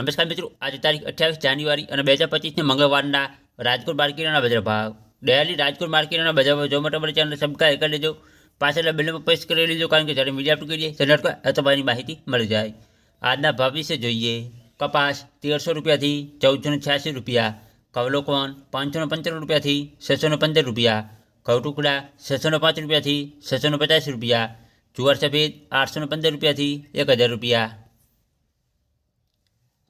નમસ્કાર મિત્રો, આજે તારીખ 28 જાન્યુઆરી અને 2025 મંગળવારના રાજકોટ માર્કેટના બજાર ભાવ. ડેલી રાજકોટ માર્કેટના બજાર ભાવ જોવા માટે અમારી ચેનલ સબસ્ક્રાઈબ કરી લેજો. પાછળ બેલમાં પ્રેસ કરી લેજો, કારણ કે જ્યારે મીડિયા અપલોડ કરીએ ત્યારે તમારી માહિતી મળી જાય. આજના ભાવ વિશે જોઈએ. કપાસ 1300 રૂપિયાથી 1486 રૂપિયા, કવલોકોન 555 રૂપિયાથી 615 રૂપિયા, ઘઉં ટુકડા 605 રૂપિયાથી 650 રૂપિયા, જુવાર સફેદ 815 રૂપિયાથી 1000 રૂપિયા,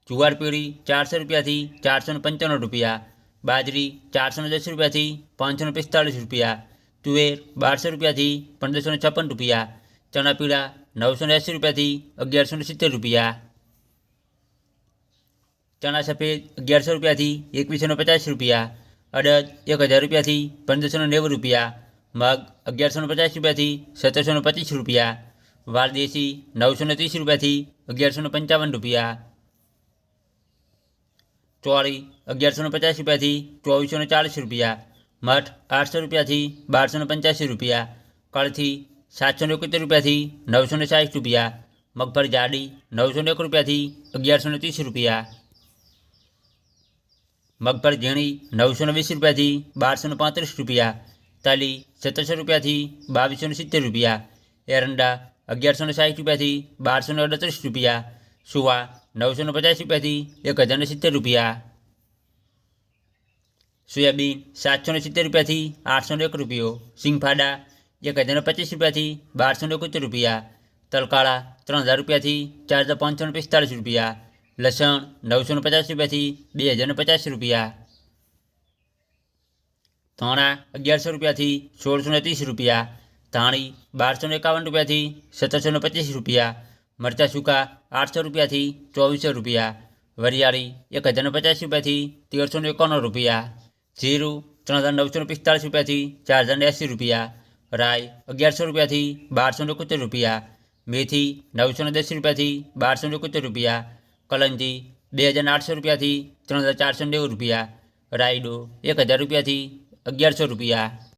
જુવાર પીળી 400 રૂપિયાથી 455 રૂપિયા, બાજરી 410 રૂપિયાથી 545 રૂપિયા, તુવેર 1200 રૂપિયાથી 1556 રૂપિયા, ચણા પીળા 980 રૂપિયાથી 1170 રૂપિયા, ચણા સફેદ 1100 રૂપિયાથી 2150 રૂપિયા, અડદ 1000 રૂપિયાથી 1590 રૂપિયા, મગ 1150 રૂપિયાથી 1725 રૂપિયા, વાલદેશી 930 રૂપિયાથી 1155 રૂપિયા, ચોળી 1150 રૂપિયાથી 2440 રૂપિયા, મઠ 800 રૂપિયાથી 1285 રૂપિયા, કળથી 771 રૂપિયાથી 960 રૂપિયા, મગફળી જાડી 901 રૂપિયાથી 1130 રૂપિયા, મગફળી ઝીણી 920 રૂપિયાથી 1235 રૂપિયા, તલી 1700 રૂપિયાથી 2270 રૂપિયા, એરંડા 1160 રૂપિયાથી 1238 રૂપિયા, સુવા 950 રૂપિયાથી 1070 રૂપિયા, સોયાબીન 770 રૂપિયાથી 801 રૂપિયો, સિંગફાડા 1025 રૂપિયાથી 1271 રૂપિયા, તલકાળા 3000 રૂપિયાથી 4545 રૂપિયા, લસણ 950 રૂપિયાથી 2050 રૂપિયા, ધાણા 1100 રૂપિયાથી 1630 રૂપિયા, ધાણી 1251 રૂપિયાથી 1725 રૂપિયા, મરચાં સૂકા 800 રૂપિયાથી 2400 રૂપિયા, વરિયાળી 1050 રૂપિયાથી 1351 રૂપિયા, જીરું 3945 રૂપિયાથી 4080 રૂપિયા, રાઈ 1100 રૂપિયાથી 1271 રૂપિયા, મેથી 910 રૂપિયાથી 1271 રૂપિયા, કલંજી 2800 રૂપિયાથી 3490 રૂપિયા, રાયડો 1000 રૂપિયાથી 1100 રૂપિયા.